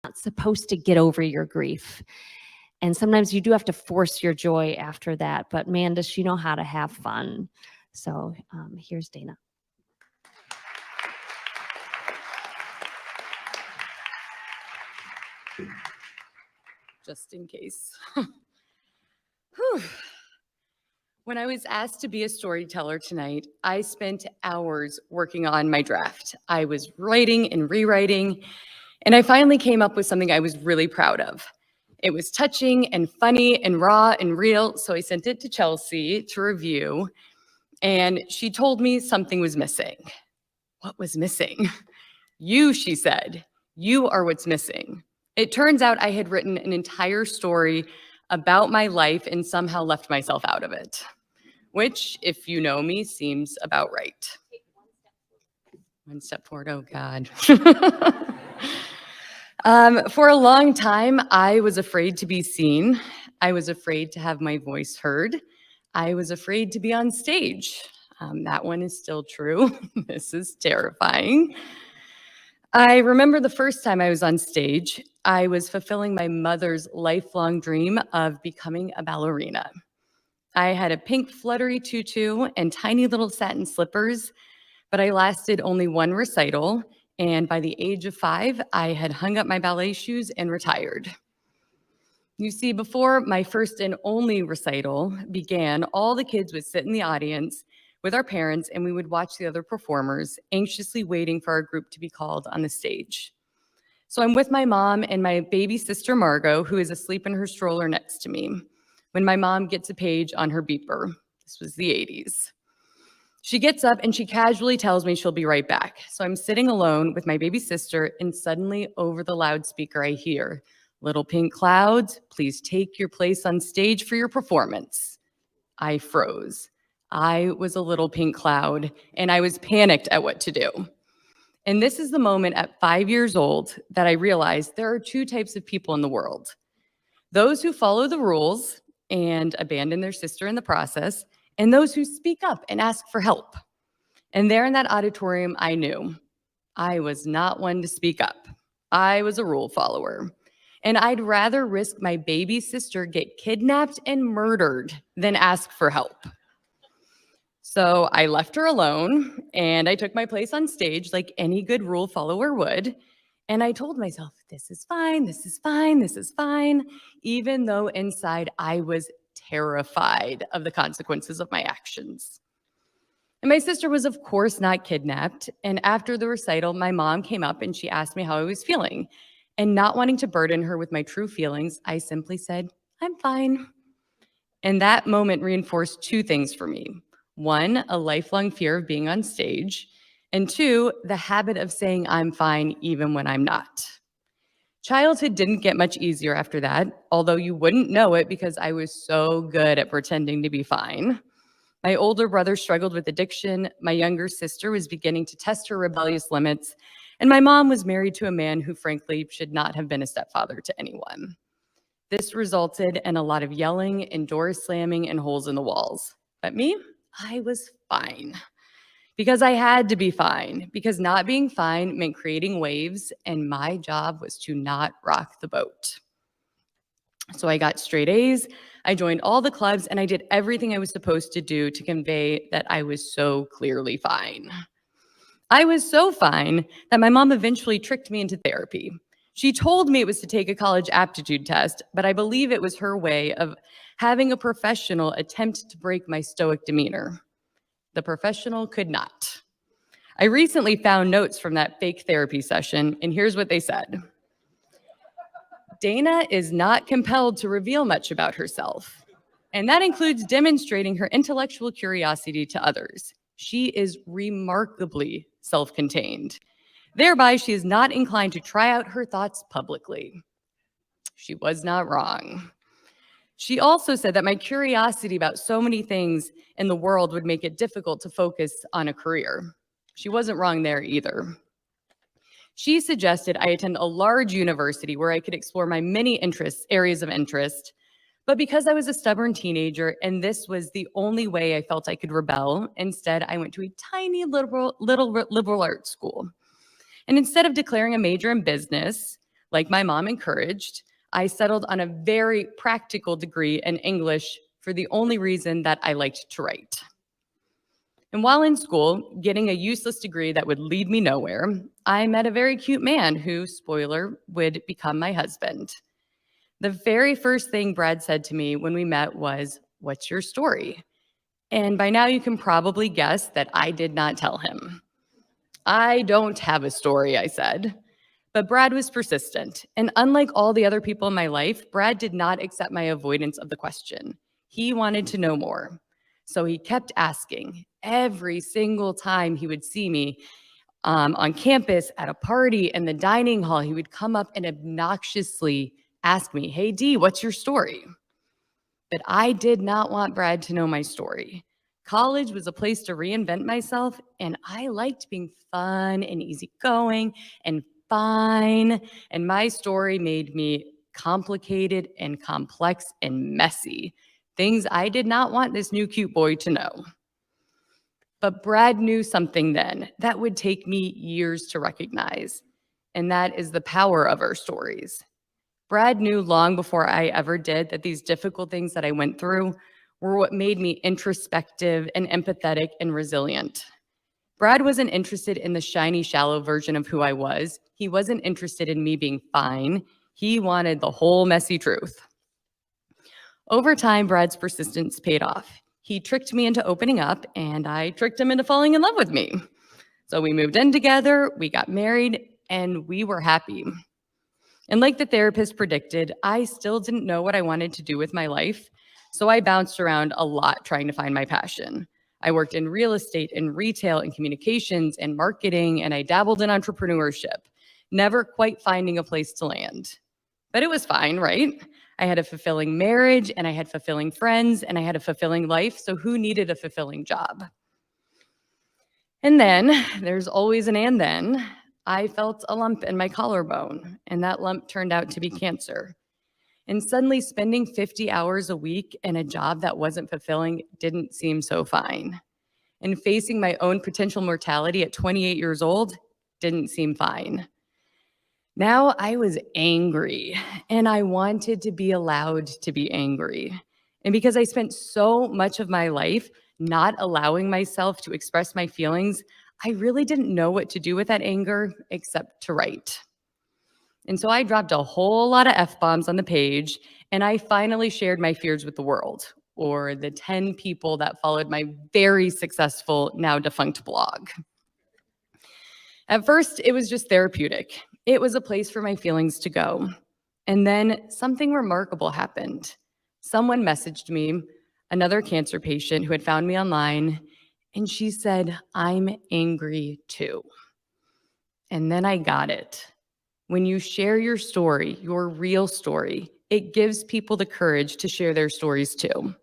not supposed to get over your grief. And sometimes you do have to force your joy after that. But man, does she know how to have fun. So here's Dana. Just in case. When I was asked to be a storyteller tonight, I spent hours working on my draft. I was writing and rewriting, and I finally came up with something I was really proud of. It was touching and funny and raw and real, so I sent it to Chelsea to review, and she told me something was missing. What was missing? You, she said. You are what's missing. It turns out I had written an entire story about my life and somehow left myself out of it, which, if you know me, seems about right. One step forward, oh God. For a long time, I was afraid to be seen. I was afraid to have my voice heard. I was afraid to be on stage. That one is still true. This is terrifying. I remember the first time I was on stage, I was fulfilling my mother's lifelong dream of becoming a ballerina. I had a pink fluttery tutu and tiny little satin slippers, but I lasted only one recital, and by the age of 5, I had hung up my ballet shoes and retired. You see, before my first and only recital began, all the kids would sit in the audience with our parents, and we would watch the other performers, anxiously waiting for our group to be called on the stage. So I'm with my mom and my baby sister, Margot, who is asleep in her stroller next to me, when my mom gets a page on her beeper. This was the 80s. She gets up and she casually tells me she'll be right back. So I'm sitting alone with my baby sister, and suddenly over the loudspeaker I hear, "Little pink clouds, please take your place on stage for your performance." I froze. I was a little pink cloud, and I was panicked at what to do. And this is the moment at 5 years old that I realized there are 2 types of people in the world: those who follow the rules and abandon their sister in the process, and those who speak up and ask for help. And there in that auditorium, I knew I was not one to speak up. I was a rule follower. And I'd rather risk my baby sister get kidnapped and murdered than ask for help. So I left her alone, and I took my place on stage like any good rule follower would. And I told myself, this is fine, this is fine, this is fine, even though inside I was terrified of the consequences of my actions. And my sister was, of course, not kidnapped. And after the recital, my mom came up and she asked me how I was feeling. And not wanting to burden her with my true feelings, I simply said, "I'm fine." And that moment reinforced 2 things for me. 1, a lifelong fear of being on stage, and 2, the habit of saying I'm fine even when I'm not. Childhood didn't get much easier after that, although you wouldn't know it because I was so good at pretending to be fine. My older brother struggled with addiction, my younger sister was beginning to test her rebellious limits, and my mom was married to a man who frankly should not have been a stepfather to anyone. This resulted in a lot of yelling and door slamming and holes in the walls. But me, I was fine. Because I had to be fine, because not being fine meant creating waves, and my job was to not rock the boat. So I got straight A's, I joined all the clubs, and I did everything I was supposed to do to convey that I was so clearly fine. I was so fine that my mom eventually tricked me into therapy. She told me it was to take a college aptitude test, but I believe it was her way of having a professional attempt to break my stoic demeanor. The professional could not. I recently found notes from that fake therapy session, and here's what they said. Dana is not compelled to reveal much about herself, and that includes demonstrating her intellectual curiosity to others. She is remarkably self-contained. Thereby, she is not inclined to try out her thoughts publicly. She was not wrong. She also said that my curiosity about so many things in the world would make it difficult to focus on a career. She wasn't wrong there either. She suggested I attend a large university where I could explore my many areas of interest, but because I was a stubborn teenager and this was the only way I felt I could rebel, instead I went to a tiny liberal arts school. And instead of declaring a major in business, Like my mom encouraged, I settled on a very practical degree in English for the only reason that I liked to write. And while in school, getting a useless degree that would lead me nowhere, I met a very cute man who, spoiler, would become my husband. The very first thing Brad said to me when we met was, "What's your story?" And by now you can probably guess that I did not tell him. "I don't have a story," I said. But Brad was persistent. And unlike all the other people in my life, Brad did not accept my avoidance of the question. He wanted to know more. So he kept asking. Every single time he would see me on campus, at a party, in the dining hall, he would come up and obnoxiously ask me, "Hey, Dee, what's your story?" But I did not want Brad to know my story. College was a place to reinvent myself, and I liked being fun and easygoing and fine. And my story made me complicated and complex and messy, things I did not want this new cute boy to know. But Brad knew something then that would take me years to recognize, and that is the power of our stories. Brad knew long before I ever did that these difficult things that I went through were what made me introspective and empathetic and resilient. Brad wasn't interested in the shiny, shallow version of who I was. He wasn't interested in me being fine. He wanted the whole messy truth. Over time, Brad's persistence paid off. He tricked me into opening up, and I tricked him into falling in love with me. So we moved in together, we got married, and we were happy. And like the therapist predicted, I still didn't know what I wanted to do with my life, so I bounced around a lot trying to find my passion. I worked in real estate and retail and communications and marketing, and I dabbled in entrepreneurship, never quite finding a place to land. But it was fine, right? I had a fulfilling marriage, and I had fulfilling friends, and I had a fulfilling life, so who needed a fulfilling job? And then, there's always an and then, I felt a lump in my collarbone, and that lump turned out to be cancer. And suddenly, spending 50 hours a week in a job that wasn't fulfilling didn't seem so fine. And facing my own potential mortality at 28 years old didn't seem fine. Now I was angry, and I wanted to be allowed to be angry. And because I spent so much of my life not allowing myself to express my feelings, I really didn't know what to do with that anger except to write. And so I dropped a whole lot of F-bombs on the page, and I finally shared my fears with the world, or the 10 people that followed my very successful, now defunct blog. At first, it was just therapeutic. It was a place for my feelings to go. And then something remarkable happened. Someone messaged me, another cancer patient who had found me online, and she said, "I'm angry too." And then I got it. When you share your story, your real story, it gives people the courage to share their stories too.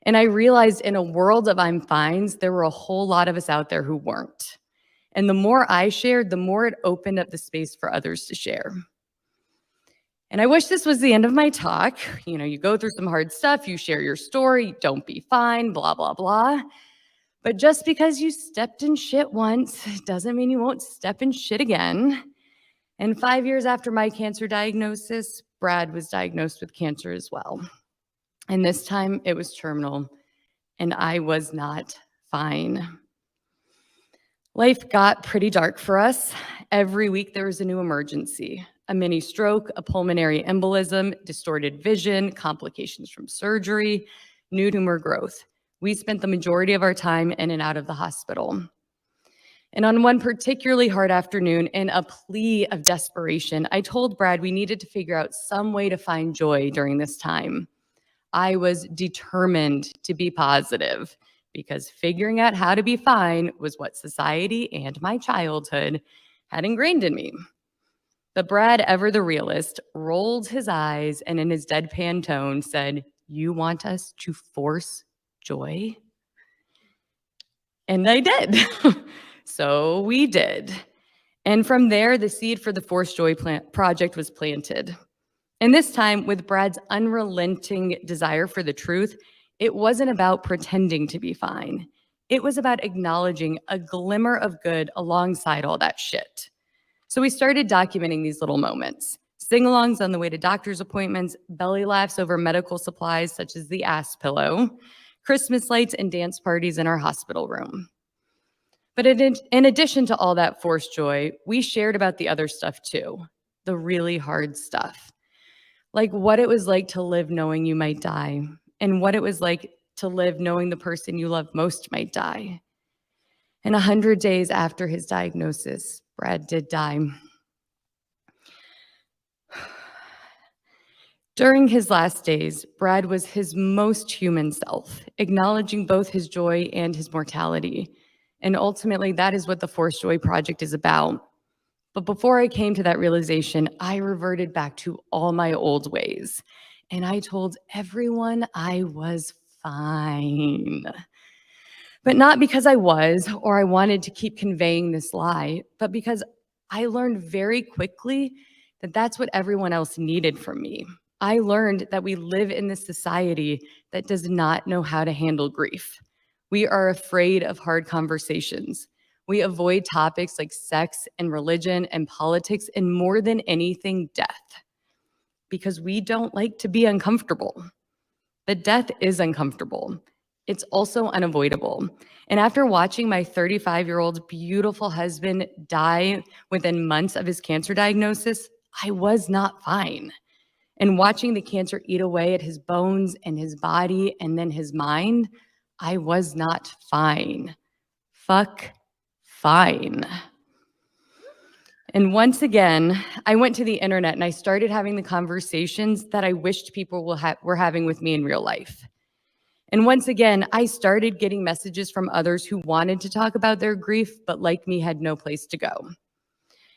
And I realized in a world of I'm fines, there were a whole lot of us out there who weren't. And the more I shared, the more it opened up the space for others to share. And I wish this was the end of my talk. You go through some hard stuff, you share your story, don't be fine, blah, blah, blah. But just because you stepped in shit once doesn't mean you won't step in shit again. And 5 years after my cancer diagnosis, Brad was diagnosed with cancer as well. And this time it was terminal, and I was not fine. Life got pretty dark for us. Every week there was a new emergency, a mini stroke, a pulmonary embolism, distorted vision, complications from surgery, new tumor growth. We spent the majority of our time in and out of the hospital. And on one particularly hard afternoon, in a plea of desperation, I told Brad we needed to figure out some way to find joy during this time. I was determined to be positive because figuring out how to be fine was what society and my childhood had ingrained in me. But Brad, ever the realist, rolled his eyes and in his deadpan tone said, "You want us to force joy?" And I did. So we did. And from there, the seed for the Forced Joy project was planted. And this time, with Brad's unrelenting desire for the truth, it wasn't about pretending to be fine. It was about acknowledging a glimmer of good alongside all that shit. So we started documenting these little moments, sing-alongs on the way to doctor's appointments, belly laughs over medical supplies such as the ass pillow, Christmas lights, and dance parties in our hospital room. But in addition to all that forced joy, we shared about the other stuff too, the really hard stuff, like what it was like to live knowing you might die, and what it was like to live knowing the person you love most might die. And 100 days after his diagnosis, Brad did die. During his last days, Brad was his most human self, acknowledging both his joy and his mortality. And ultimately, that is what the Forced Joy Project is about. But before I came to that realization, I reverted back to all my old ways. And I told everyone I was fine. But not because I was, or I wanted to keep conveying this lie, but because I learned very quickly that that's what everyone else needed from me. I learned that we live in this society that does not know how to handle grief. We are afraid of hard conversations. We avoid topics like sex and religion and politics, and more than anything, death, because we don't like to be uncomfortable. But death is uncomfortable. It's also unavoidable. And after watching my 35-year-old beautiful husband die within months of his cancer diagnosis, I was not fine. And watching the cancer eat away at his bones and his body and then his mind, I was not fine. Fuck fine. And once again, I went to the internet and I started having the conversations that I wished people were having with me in real life. And once again, I started getting messages from others who wanted to talk about their grief, but like me, had no place to go.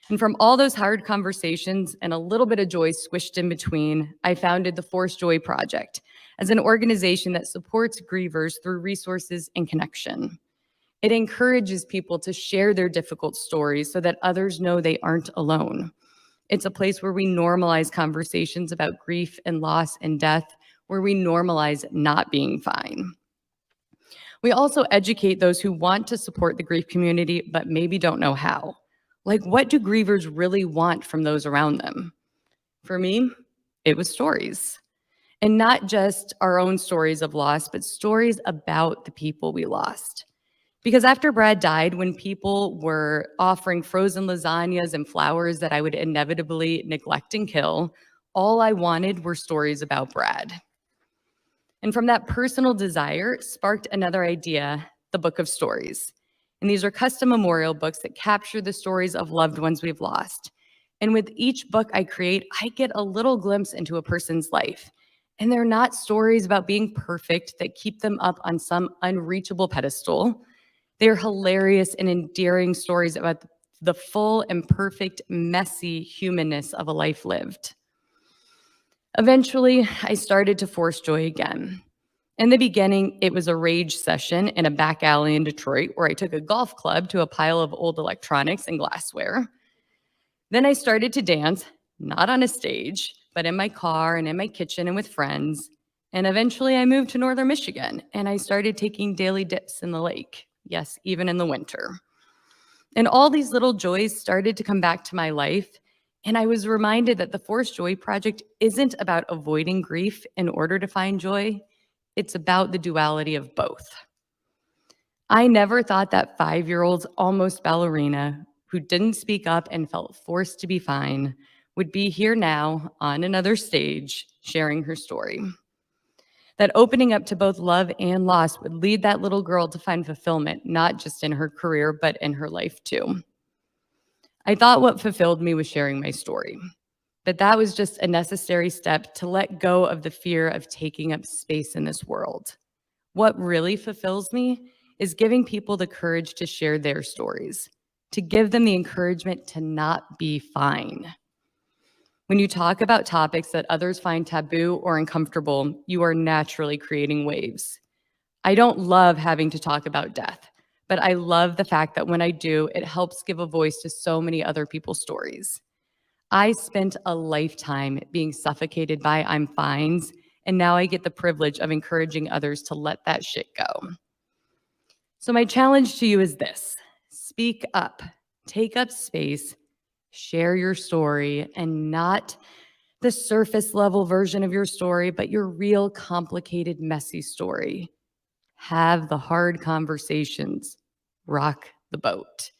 And from all those hard conversations and a little bit of joy squished in between, I founded the Forced Joy Project as an organization that supports grievers through resources and connection. It encourages people to share their difficult stories so that others know they aren't alone. It's a place where we normalize conversations about grief and loss and death, where we normalize not being fine. We also educate those who want to support the grief community, but maybe don't know how. Like, what do grievers really want from those around them? For me, it was stories. And not just our own stories of loss, but stories about the people we lost. Because after Brad died, when people were offering frozen lasagnas and flowers that I would inevitably neglect and kill, all I wanted were stories about Brad. And from that personal desire sparked another idea, the Book of Stories. And these are custom memorial books that capture the stories of loved ones we've lost. And with each book I create, I get a little glimpse into a person's life. And they're not stories about being perfect that keep them up on some unreachable pedestal. They're hilarious and endearing stories about the full and perfect, messy humanness of a life lived. Eventually, I started to force joy again. In the beginning, it was a rage session in a back alley in Detroit where I took a golf club to a pile of old electronics and glassware. Then I started to dance, not on a stage, but in my car and in my kitchen and with friends. And eventually I moved to northern Michigan and I started taking daily dips in the lake. Yes, even in the winter. And all these little joys started to come back to my life. And I was reminded that the Forced Joy Project isn't about avoiding grief in order to find joy. It's about the duality of both. I never thought that 5-year-old almost ballerina who didn't speak up and felt forced to be fine would be here now on another stage sharing her story. That opening up to both love and loss would lead that little girl to find fulfillment, not just in her career, but in her life too. I thought what fulfilled me was sharing my story, but that was just a necessary step to let go of the fear of taking up space in this world. What really fulfills me is giving people the courage to share their stories, to give them the encouragement to not be fine. When you talk about topics that others find taboo or uncomfortable, you are naturally creating waves. I don't love having to talk about death, but I love the fact that when I do, it helps give a voice to so many other people's stories. I spent a lifetime being suffocated by I'm fines, and now I get the privilege of encouraging others to let that shit go. So my challenge to you is this: speak up, take up space, Share your story, and not the surface level version of your story, but your real complicated, messy story. Have the hard conversations. Rock the boat.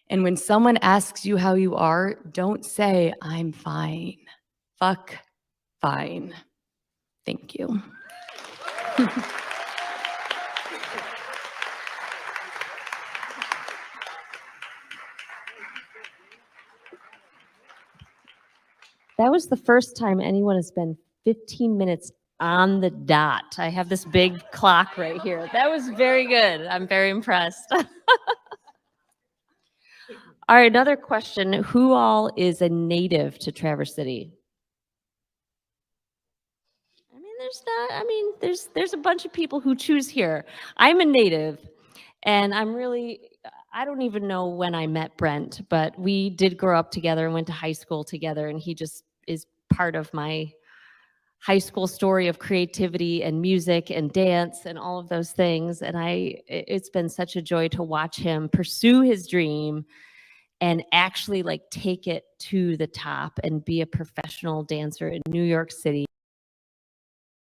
And when someone asks you how you are, don't say, I'm fine. Fuck fine. Thank you. That was the first time anyone has been 15 minutes on the dot. I have this big clock right here. That was very good. I'm very impressed. All right, another question. Who all is a native to Traverse City? There's a bunch of people who choose here. I'm a native, and I don't even know when I met Brent, but we did grow up together and went to high school together, and he just is part of my high school story of creativity and music and dance and all of those things. And it's been such a joy to watch him pursue his dream and actually like take it to the top and be a professional dancer in New York City.